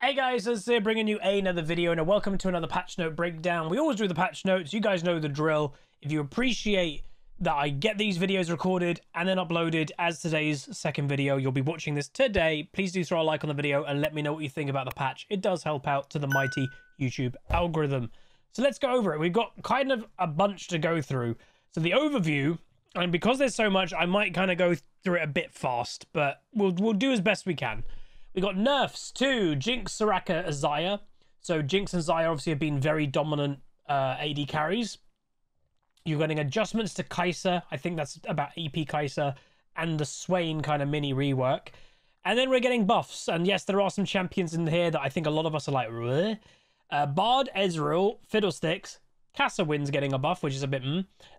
Hey guys, it's here bringing you another video and welcome to another patch note breakdown. We always do the patch notes. You guys know the drill. If you appreciate that I get these videos recorded and then uploaded as today's second video, you'll be watching this today. Please do throw a like on the video and let me know what you think about the patch. It does help out to the mighty YouTube algorithm. So let's go over it. We've got kind of a bunch to go through. So the overview, and because there's so much, I might kind of go through it a bit fast, but we'll do as best we can. We got nerfs to Jinx, Soraka, Xayah. So Jinx and Xayah obviously have been very dominant AD carries. You're getting adjustments to Kai'Sa. I think that's about AP Kai'Sa and the Swain kind of mini rework. And then we're getting buffs. And yes, there are some champions in here that I think a lot of us are like, bleh. Bard, Ezreal, Fiddlesticks. Casawin's getting a buff, which is a bit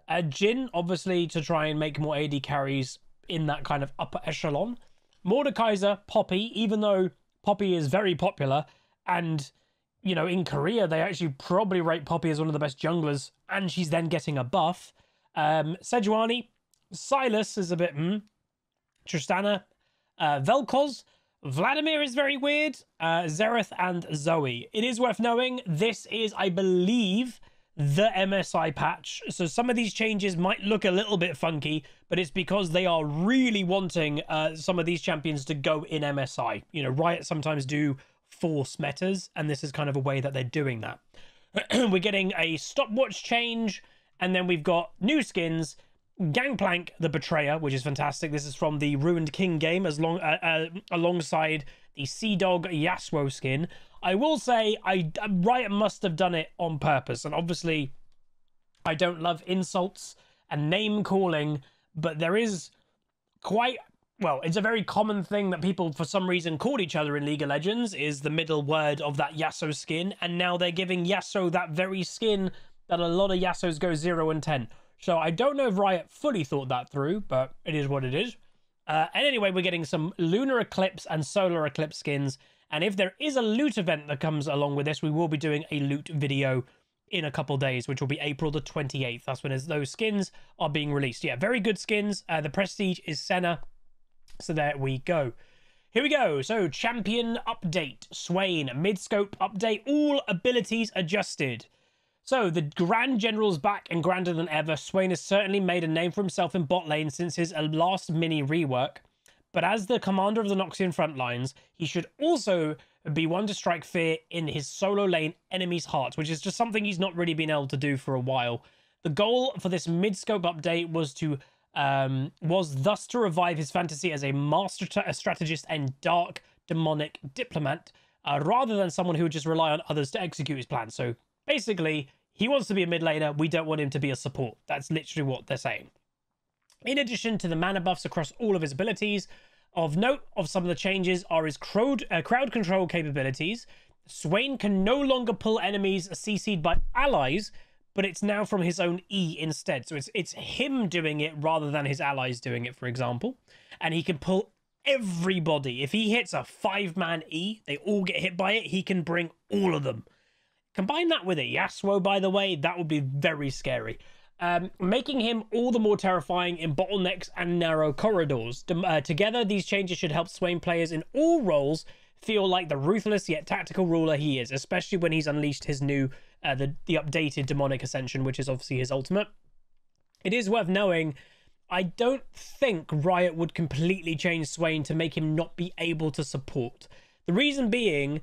Jhin, obviously, to try and make more AD carries in that kind of upper echelon. Mordekaiser, Poppy, even though Poppy is very popular, and, you know, in Korea, they actually probably rate Poppy as one of the best junglers, and she's then getting a buff. Sejuani, Silas is a bit Tristana, Vel'Koz, Vladimir is very weird, Xerath, and Zoe. It is worth knowing, this is, I believe, the MSI patch, so some of these changes might look a little bit funky, but it's because they are really wanting some of these champions to go in MSI. You know, Riot sometimes do force metas, and this is kind of a way that they're doing that. We're getting a stopwatch change, and then we've got new skins. Gangplank the Betrayer, which is fantastic. This is from the Ruined King game, alongside the Sea Dog Yasuo skin. I will say, Riot must have done it on purpose, and obviously, I don't love insults and name calling, but there is quite, well, it's a very common thing that people, for some reason, called each other in League of Legends, is the middle word of that Yasuo skin, and now they're giving Yasuo that very skin that a lot of Yasuos go 0 and 10. So I don't know if Riot fully thought that through, but it is what it is. And anyway, we're getting some Lunar Eclipse and Solar Eclipse skins. And if there is a loot event that comes along with this, we will be doing a loot video in a couple days, which will be April the 28th. That's when those skins are being released. Yeah, very good skins. The Prestige is Senna. So there we go. Here we go. So champion update. Swain. Mid-scope update. All abilities adjusted. So, the Grand General's back and grander than ever. Swain has certainly made a name for himself in bot lane since his last mini rework. But as the commander of the Noxian front lines, he should also be one to strike fear in his solo lane enemies' hearts, which is just something he's not really been able to do for a while. The goal for this mid-scope update was thus to revive his fantasy as a master strategist and dark demonic diplomat, rather than someone who would just rely on others to execute his plan. So, basically, he wants to be a mid laner. We don't want him to be a support. That's literally what they're saying. In addition to the mana buffs across all of his abilities, of note of some of the changes are his crowd control capabilities. Swain can no longer pull enemies CC'd by allies, but it's now from his own E instead. So it's him doing it rather than his allies doing it, for example. And he can pull everybody. If he hits a 5-man E, they all get hit by it. He can bring all of them. Combine that with a Yasuo, by the way, that would be very scary. Making him all the more terrifying in bottlenecks and narrow corridors. Together, these changes should help Swain players in all roles feel like the ruthless yet tactical ruler he is, especially when he's unleashed his new, the updated Demonic Ascension, which is obviously his ultimate. It is worth knowing, I don't think Riot would completely change Swain to make him not be able to support. The reason being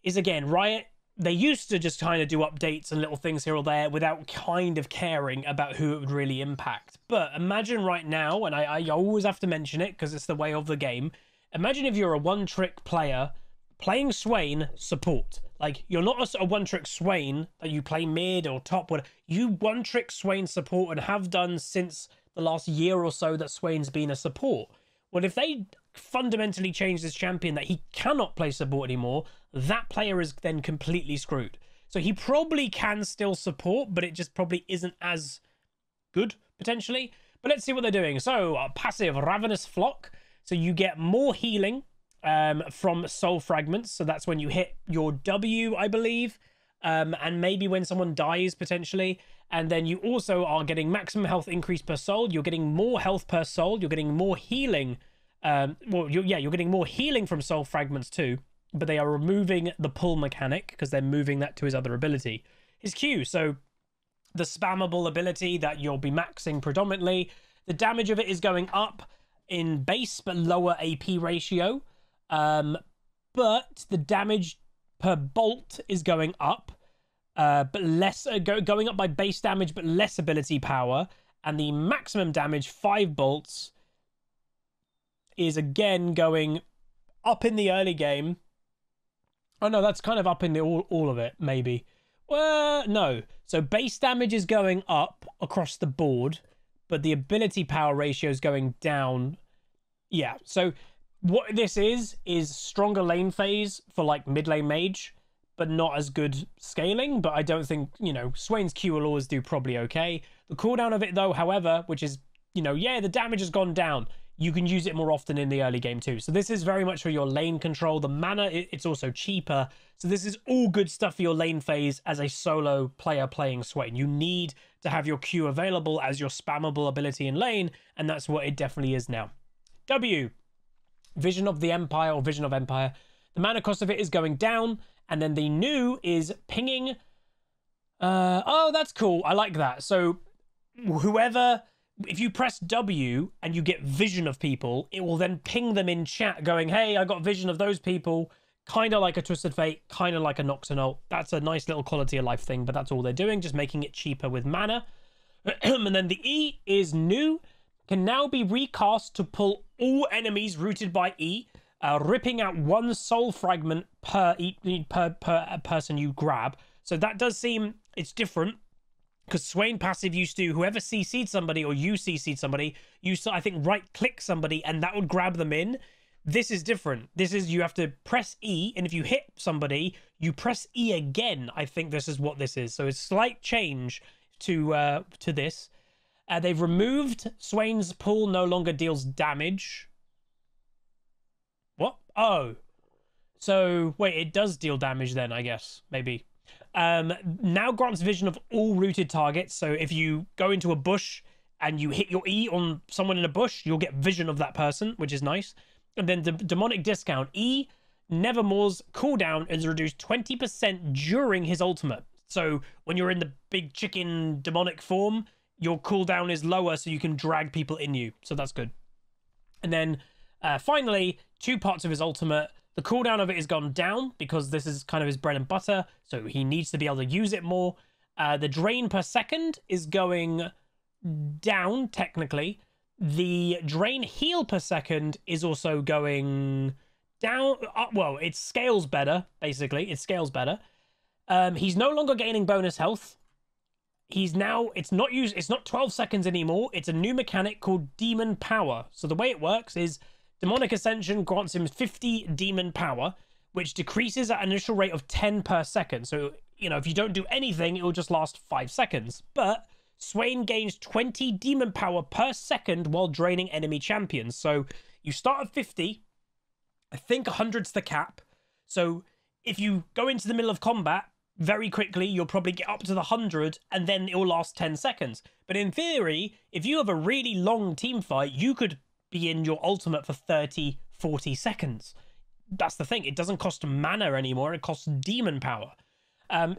is, again, Riot, they used to just kind of do updates and little things here or there without kind of caring about who it would really impact. But imagine right now, and I always have to mention it because it's the way of the game. Imagine if you're a one-trick player playing Swain support. Like, you're not a one-trick Swain that you play mid or top. You one-trick Swain support and have done since the last year or so that Swain's been a support. Well, if they fundamentally change this champion that he cannot play support anymore, that player is then completely screwed. So he probably can still support, but it just probably isn't as good, potentially. But let's see what they're doing. So, passive, Ravenous Flock. So you get more healing from Soul Fragments. So that's when you hit your W, I believe. And maybe when someone dies, potentially. And then you also are getting maximum health increase per soul. You're getting more health per soul. You're getting more healing. You're getting more healing from Soul Fragments too. but they are removing the pull mechanic because they're moving that to his other ability, his Q. So the spammable ability that you'll be maxing predominantly, the damage of it is going up in base but lower AP ratio. But the damage per bolt is going up, but less going up by base damage but less ability power. And the maximum damage, 5 bolts, is again going up in the early game. Oh no, that's kind of up in the all of it, maybe. Well, no. So base damage is going up across the board, but the ability power ratio is going down. Yeah, so what this is stronger lane phase for like mid lane mage, but not as good scaling. But I don't think, you know, Swain's Q will always do probably okay. The cooldown of it though, however, which is, you know, yeah, the damage has gone down. You can use it more often in the early game too. So this is very much for your lane control. The mana, it's also cheaper. So this is all good stuff for your lane phase as a solo player playing Swain. You need to have your Q available as your spammable ability in lane, and that's what it definitely is now. W, Vision of the Empire or Vision of Empire. The mana cost of it is going down, and then the new is pinging. Oh, that's cool. I like that. So whoever... If you press W and you get vision of people, it will then ping them in chat going, hey, I got vision of those people. Kind of like a Twisted Fate, kind of like a Noxanol. That's a nice little quality of life thing, but that's all they're doing, just making it cheaper with mana. And then the E is new. Can now be recast to pull all enemies routed by E, ripping out 1 soul fragment per person you grab. So that does seem, it's different. Because Swain passive used to, whoever CC'd somebody or you CC'd somebody, used to, I think, right-click somebody and that would grab them in. This is different. This is, you have to press E, and if you hit somebody, you press E again. I think this is what this is. So it's a slight change to this. They've removed Swain's pull no longer deals damage. What? Oh. So, wait, it does deal damage then, I guess. Maybe. Now grants vision of all rooted targets. So if you go into a bush and you hit your E on someone in a bush, you'll get vision of that person, which is nice. And then the demonic discount. E, Nevermore's cooldown is reduced 20% during his ultimate. So when you're in the big chicken demonic form, your cooldown is lower so you can drag people in you. So that's good. And then finally, 2 parts of his ultimate. The cooldown of it has gone down because this is kind of his bread and butter, so he needs to be able to use it more. The drain per second is going down, technically. The drain heal per second is also going down. Well, it scales better, basically. It scales better. He's no longer gaining bonus health. He's now, it's not 12 seconds anymore. It's a new mechanic called Demon Power. So the way it works is Demonic Ascension grants him 50 demon power, which decreases at an initial rate of 10 per second. So, you know, if you don't do anything, it will just last 5 seconds. But Swain gains 20 demon power per second while draining enemy champions. So you start at 50. I think 100's the cap. So if you go into the middle of combat very quickly, you'll probably get up to the 100 and then it will last 10 seconds. But in theory, if you have a really long team fight, you could be in your ultimate for 30, 40 seconds. That's the thing. It doesn't cost mana anymore. It costs demon power.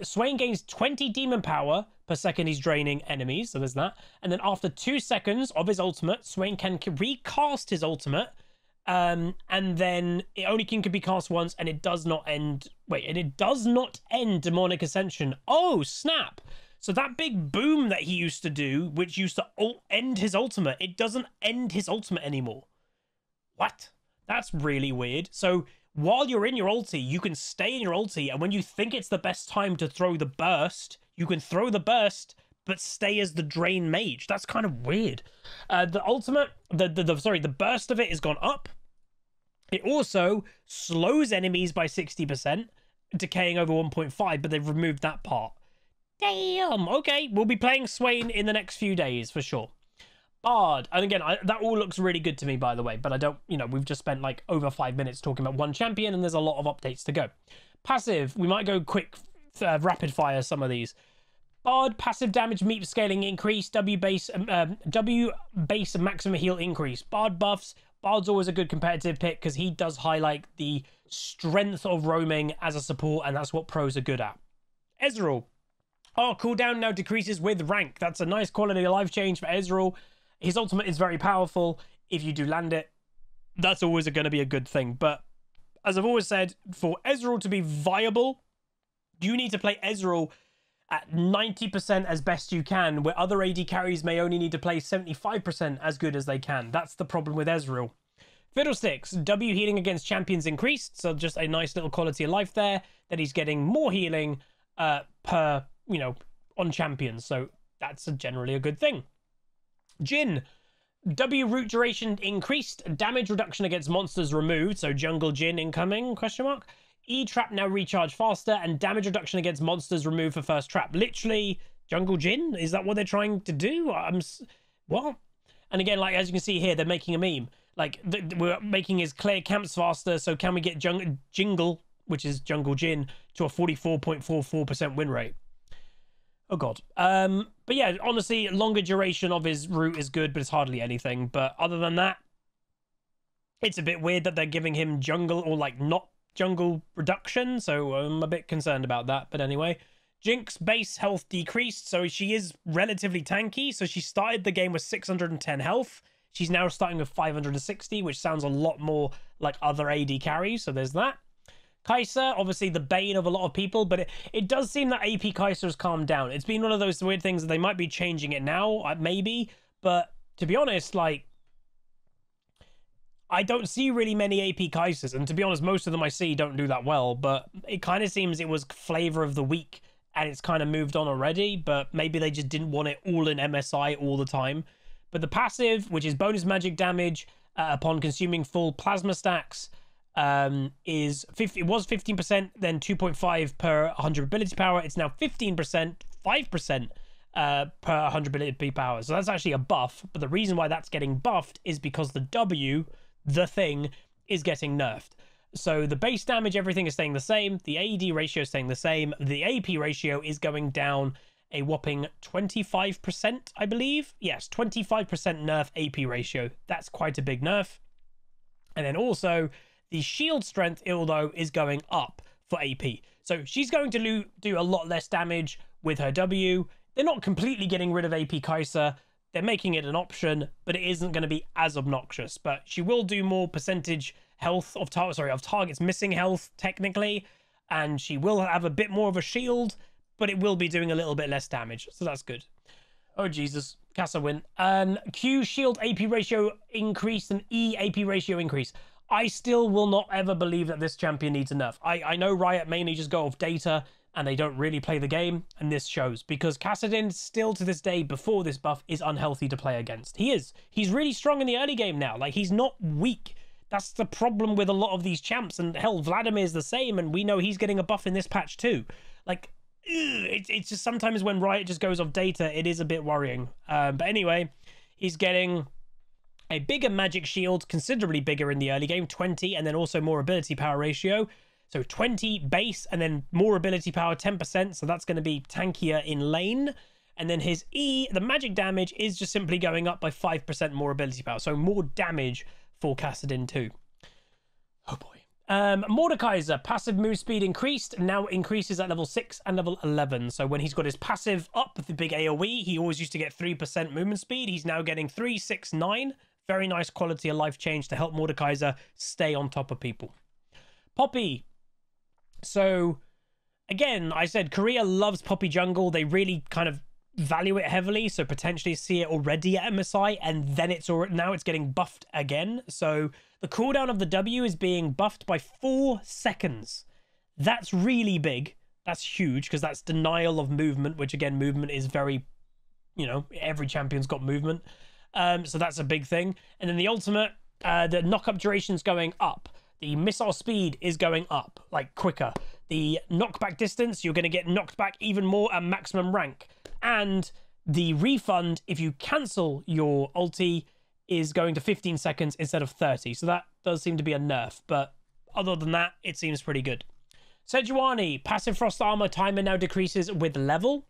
Swain gains 20 demon power per second he's draining enemies. So there's that. And then after 2 seconds of his ultimate, Swain can recast his ultimate. And then it only can be cast once and it does not end. Wait, and it does not end Demonic Ascension. Oh, snap. So that big boom that he used to do, which used to end his ultimate, it doesn't end his ultimate anymore. What? That's really weird. So while you're in your ulti, you can stay in your ulti, and when you think it's the best time to throw the burst, you can throw the burst, but stay as the drain mage. That's kind of weird. The ultimate, the burst of it has gone up. It also slows enemies by 60%, decaying over 1.5, but they've removed that part. Damn, okay, we'll be playing Swain in the next few days for sure. Bard, and again, that all looks really good to me, by the way, but I don't, you know, we've just spent like over 5 minutes talking about one champion and there's a lot of updates to go. Passive, we might go quick, rapid fire some of these. Bard, passive damage, meat scaling increase, W base maximum heal increase. Bard buffs, Bard's always a good competitive pick because he does highlight the strength of roaming as a support, and that's what pros are good at. Ezreal. Oh, cooldown now decreases with rank. That's a nice quality of life change for Ezreal. His ultimate is very powerful. If you do land it, that's always going to be a good thing. But as I've always said, for Ezreal to be viable, you need to play Ezreal at 90% as best you can, where other AD carries may only need to play 75% as good as they can. That's the problem with Ezreal. Fiddlesticks, W healing against champions increased, so just a nice little quality of life there, that he's getting more healing per, on champions, so that's generally a good thing. Jhin, W root duration increased, damage reduction against monsters removed, so jungle Jhin incoming, question mark. E trap now recharge faster, and damage reduction against monsters removed for first trap. Literally, jungle Jhin? Is that what they're trying to do? What? And again, like, as you can see here, they're making a meme. Like, we're making his clear camps faster, so can we get Jingle, which is jungle Jhin, to a 44.44% win rate? Oh, God. But yeah, honestly, longer duration of his root is good, but it's hardly anything. But other than that, it's a bit weird that they're giving him jungle or, like, not jungle reduction, so I'm a bit concerned about that. But anyway, Jinx base health decreased, so she is relatively tanky. So she started the game with 610 health. She's now starting with 560, which sounds a lot more like other AD carries, so there's that. Kai'Sa, obviously the bane of a lot of people, but it does seem that AP Kai'Sa has calmed down. It's been one of those weird things that they might be changing it now, maybe, but to be honest, like, I don't see really many AP Kai'Sas, and to be honest, most of them I see don't do that well, but it kind of seems it was flavor of the week, and it's kind of moved on already, but maybe they just didn't want it all in MSI all the time. But the passive, which is bonus magic damage upon consuming full plasma stacks, is 50. It was 15%, then 2.5 per 100 ability power. It's now 15%, 5% per 100 ability power. So that's actually a buff. But the reason why that's getting buffed is because the W, the thing, is getting nerfed. So the base damage, everything is staying the same. The AD ratio is staying the same. The AP ratio is going down a whopping 25%, I believe. Yes, 25% nerf AP ratio. That's quite a big nerf. And then also, the shield strength, although, is going up for AP. So she's going to do a lot less damage with her W. They're not completely getting rid of AP Kai'Sa. They're making it an option, but it isn't going to be as obnoxious. But she will do more percentage health of targets missing health, technically. And she will have a bit more of a shield, but it will be doing a little bit less damage. So that's good. Oh, Jesus. Kai'Sa win. Q shield AP ratio increased and E AP ratio increase. I still will not ever believe that this champion needs a nerf. I know Riot mainly just go off data and they don't really play the game, and this shows, because Kassadin still to this day before this buff is unhealthy to play against. He's really strong in the early game now. Like, he's not weak. That's the problem with a lot of these champs, and hell, Vladimir's the same, and we know he's getting a buff in this patch too. Like, it's just sometimes when Riot just goes off data, it is a bit worrying. But anyway, he's getting a bigger magic shield, considerably bigger in the early game, 20, and then also more ability power ratio. So 20 base, and then more ability power, 10%, so that's going to be tankier in lane. And then his E, the magic damage, is just simply going up by 5% more ability power, so more damage for Kassadin too. Oh boy. Mordekaiser, passive move speed increased, now increases at level 6 and level 11. So when he's got his passive up with the big AoE, he always used to get 3% movement speed. He's now getting 3, 6, 9. Very nice quality of life change to help Mordekaiser stay on top of people. Poppy. So, again, I said Korea loves Poppy jungle. They really kind of value it heavily, so potentially see it already at MSI, and then now it's getting buffed again. So the cooldown of the W is being buffed by 4 seconds. That's really big. That's huge, because that's denial of movement, which again, movement is very, every champion's got movement. So that's a big thing. And then the ultimate, the knock-up duration's going up. The missile speed is going up, like, quicker. The knockback distance, you're going to get knocked back even more at maximum rank. And the refund, if you cancel your ulti, is going to 15 seconds instead of 30. So that does seem to be a nerf. But other than that, it seems pretty good. Sejuani, passive frost armor timer now decreases with level.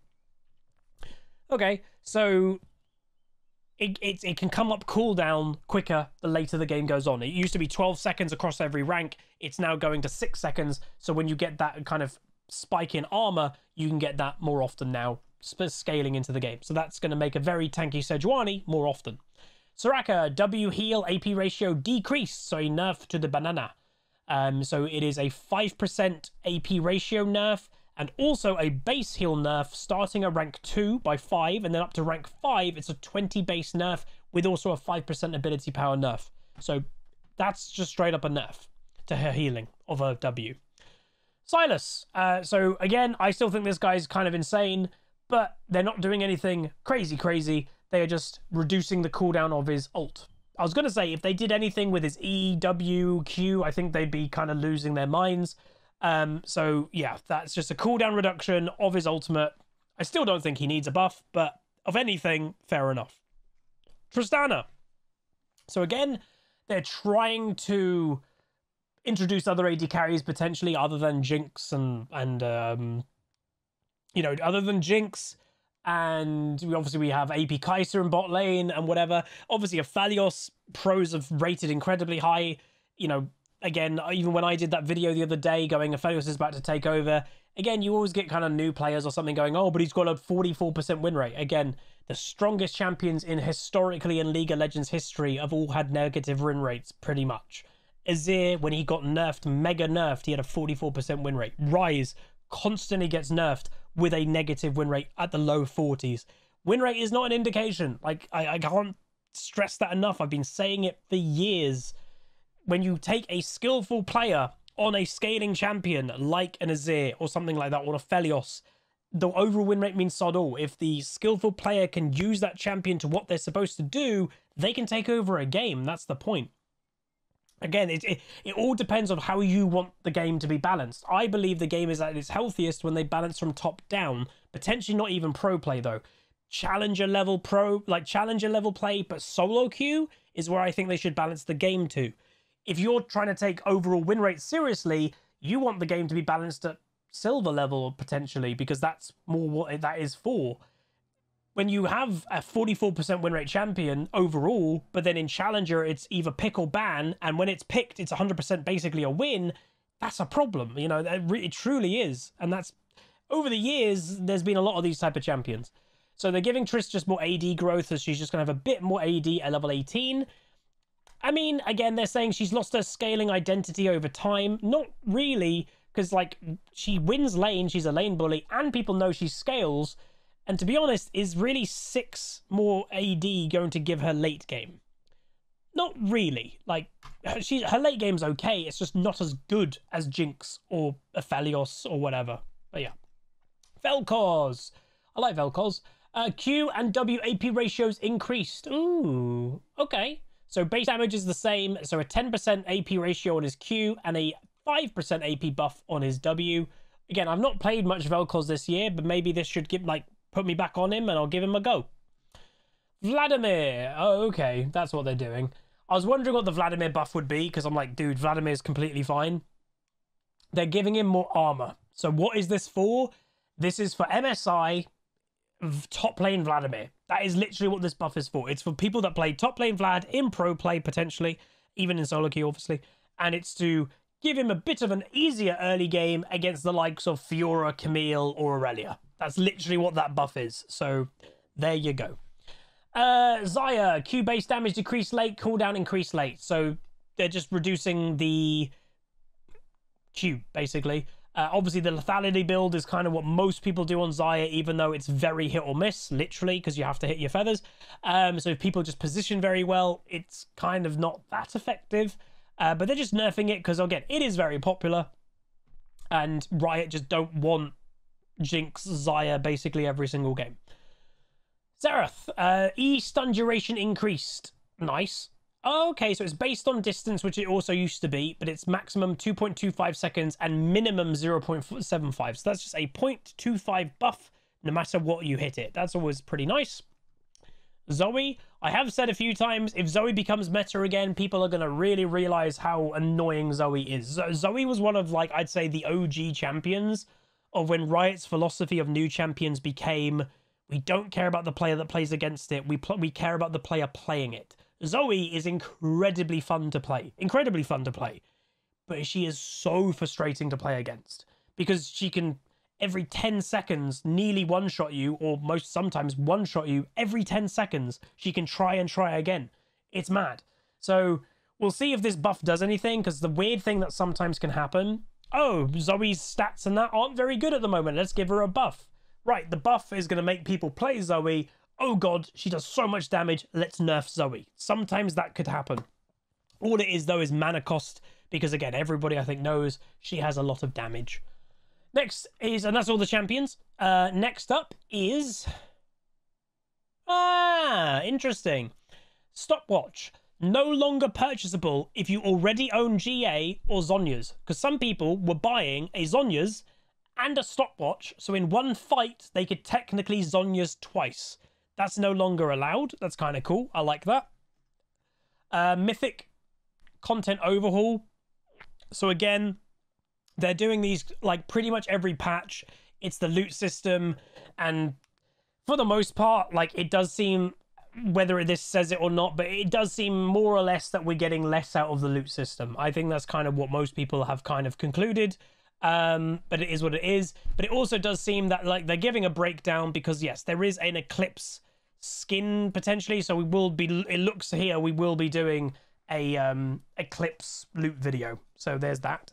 Okay, so it can come up cooldown quicker the later the game goes on. It used to be 12 seconds across every rank. It's now going to 6 seconds. So when you get that kind of spike in armor, you can get that more often now, scaling into the game. So that's going to make a very tanky Sejuani more often. Soraka, W heal AP ratio decreased, so a nerf to the banana. So it is a 5% AP ratio nerf, and also a base heal nerf starting at rank 2 by 5, and then up to rank 5, it's a 20 base nerf with also a 5% ability power nerf. So that's just straight up a nerf to her healing of a W. Sylas. So again, I still think this guy's kind of insane, but they're not doing anything crazy. They are just reducing the cooldown of his ult. I was going to say, if they did anything with his E, W, Q, I think they'd be kind of losing their minds. So yeah, that's just a cooldown reduction of his ultimate. I still don't think he needs a buff, but of anything, fair enough. Tristana. So again, they're trying to introduce other AD carries potentially, other than Jinx and you know, other than Jinx. And obviously we have AP Kai'Sa in bot lane and whatever. Obviously Aphelios pros have rated incredibly high. You know, again, even when I did that video the other day going Aphelios is about to take over, again, you always get kind of new players or something going, oh, but he's got a 44% win rate. Again, the strongest champions in historically in League of Legends history have all had negative win rates pretty much. Azir, when he got nerfed, mega nerfed, he had a 44% win rate. Ryze constantly gets nerfed with a negative win rate at the low 40s. Win rate is not an indication. Like, I can't stress that enough. I've been saying it for years. When you take a skillful player on a scaling champion like an Azir or something like that, or a Aphelios, the overall win rate means sod all. If the skillful player can use that champion to what they're supposed to do, they can take over a game. That's the point. Again, it all depends on how you want the game to be balanced. I believe the game is at its healthiest when they balance from top down. Potentially not even pro play, though. Challenger level play, but solo queue is where I think they should balance the game to. If you're trying to take overall win rate seriously, you want the game to be balanced at silver level, potentially, because that's more what that is for. When you have a 44% win rate champion overall, but then in Challenger, it's either pick or ban, and when it's picked, it's 100% basically a win, that's a problem. You know, it truly is. And that's, over the years, there's been a lot of these type of champions. So they're giving Triss just more AD growth, as she's just going to have a bit more AD at level 18. I mean, again, they're saying she's lost her scaling identity over time. Not really, because, like, she wins lane, she's a lane bully, and people know she scales. And to be honest, is really 6 more AD going to give her late game? Not really. Like, her late game's okay. It's just not as good as Jinx or Aphelios or whatever. But yeah. Vel'Koz. I like Vel'Koz. Q and W AP ratios increased. Ooh, okay. So base damage is the same. So a 10% AP ratio on his Q and a 5% AP buff on his W. Again, I've not played much Vel'Koz this year, but maybe this should give, like, put me back on him and I'll give him a go. Vladimir. Oh, okay. That's what they're doing. I was wondering what the Vladimir buff would be, because I'm like, dude, Vladimir's completely fine. They're giving him more armor. So what is this for? This is for MSI top lane Vladimir. That is literally what this buff is for. It's for people that play top lane Vlad in pro play, potentially, even in solo queue, obviously. And it's to give him a bit of an easier early game against the likes of Fiora, Camille, or Aurelia. That's literally what that buff is. So there you go. Xayah, Q base damage decreased late, cooldown increased late. So they're just reducing the Q, basically. Obviously, the lethality build is kind of what most people do on Xayah, even though it's very hit or miss, literally, because you have to hit your feathers. So if people just position very well, it's kind of not that effective. But they're just nerfing it because, again, it is very popular. And Riot just don't want Jinx, Xayah basically every single game. Xerath, E stun duration increased. Nice. Okay, so it's based on distance, which it also used to be, but it's maximum 2.25 seconds and minimum 0.75. So that's just a 0.25 buff no matter what you hit it. That's always pretty nice. Zoe, I have said a few times, if Zoe becomes meta again, people are going to really realize how annoying Zoe is. Zoe was one of, like, I'd say the OG champions of when Riot's philosophy of new champions became, We don't care about the player that plays against it. We care about the player playing it. Zoe is incredibly fun to play. Incredibly fun to play. But she is so frustrating to play against. Because she can, every 10 seconds, nearly one-shot you, or most sometimes one-shot you. Every 10 seconds, she can try and try again. It's mad. So, we'll see if this buff does anything, because the weird thing that sometimes can happen... Oh, Zoe's stats and that aren't very good at the moment. Let's give her a buff. Right, the buff is going to make people play Zoe. Oh god, she does so much damage, let's nerf Zoe. Sometimes that could happen. All it is, though, is mana cost, because, again, everybody, I think, knows she has a lot of damage. Next is, and that's all the champions. Next up is... interesting. Stopwatch. No longer purchasable if you already own GA or Zhonya's, because some people were buying a Zhonya's and a stopwatch, so in one fight, they could technically Zhonya's twice. That's no longer allowed. That's kind of cool. I like that. Mythic content overhaul. So again, they're doing these like pretty much every patch. It's the loot system, and for the most part, like it does seem, whether this says it or not, but it does seem more or less that we're getting less out of the loot system. I think that's kind of what most people have kind of concluded. But it is what it is. But it also does seem that like they're giving a breakdown, because yes, there is an Eclipse skin potentially, so we will be, it looks here, we will be doing a Eclipse loot video, so there's that.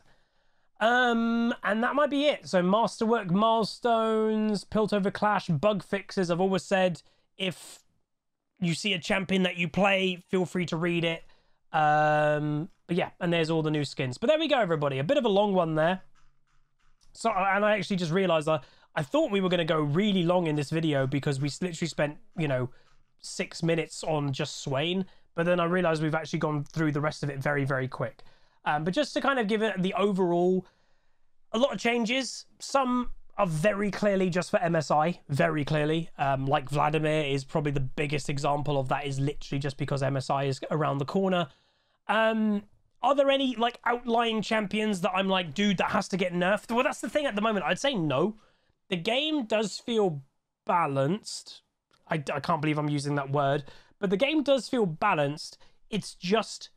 And that might be it. So masterwork milestones, Piltover Clash, bug fixes. I've always said, if you see a champion that you play, feel free to read it. But yeah, and there's all the new skins. But there we go, everybody, a bit of a long one there. So, and I actually just realized I thought we were going to go really long in this video, because we literally spent, you know, 6 minutes on just Swain. But then I realized we've actually gone through the rest of it very, very quick. But just to kind of give it the overall, a lot of changes. Some are very clearly just for MSI, very clearly. Like Vladimir is probably the biggest example of that, is literally just because MSI is around the corner. Are there any like outlying champions that I'm like, dude, that has to get nerfed? Well, that's the thing at the moment. I'd say no. The game does feel balanced. I can't believe I'm using that word, but the game does feel balanced. It's just,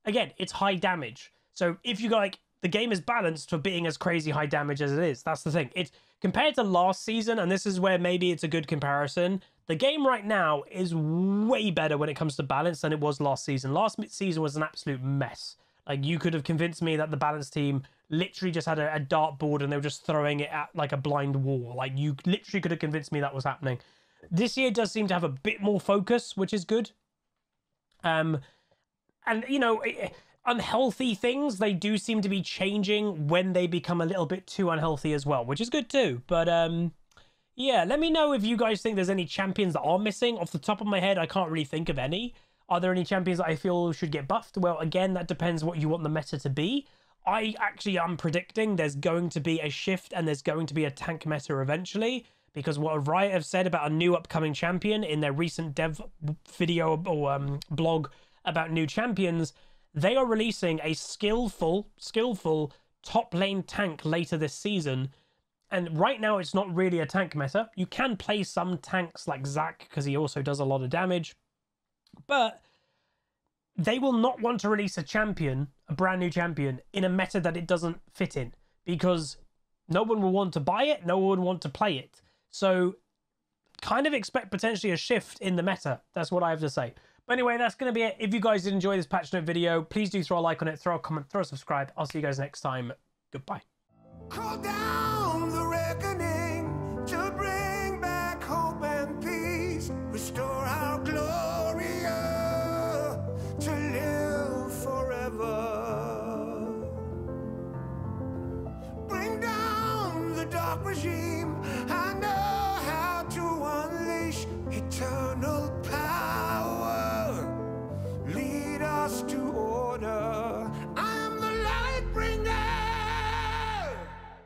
again, it's high damage. So if you like, the game is balanced for being as crazy high damage as it is. That's the thing. It's compared to last season, and this is where maybe it's a good comparison. The game right now is way better when it comes to balance than it was last season. Last season was an absolute mess. Like, you could have convinced me that the balance team literally just had a dartboard and they were just throwing it at like a blind wall. Like, you literally could have convinced me that was happening. This year does seem to have a bit more focus, which is good. And, you know, unhealthy things, they do seem to be changing when they become a little bit too unhealthy as well, which is good too. But, yeah, let me know if you guys think there's any champions that are missing. Off the top of my head, I can't really think of any. Are there any champions that I feel should get buffed? Well, again, that depends what you want the meta to be. I actually am predicting there's going to be a shift and there's going to be a tank meta eventually, because what Riot have said about a new upcoming champion in their recent dev video or blog about new champions, they are releasing a skillful top lane tank later this season. And right now, it's not really a tank meta. You can play some tanks like Zac, because he also does a lot of damage. But they will not want to release a champion, a brand new champion, in a meta that it doesn't fit in, because no one will want to buy it, no one will want to play it. So kind of expect potentially a shift in the meta. That's what I have to say. But anyway, that's going to be it. If you guys did enjoy this patch note video, please do throw a like on it, throw a comment, throw a subscribe. I'll see you guys next time. Goodbye. Call down the reckoning to bring back hope and peace. Restore our Gloria to live forever. Bring down the dark regime. I know how to unleash eternal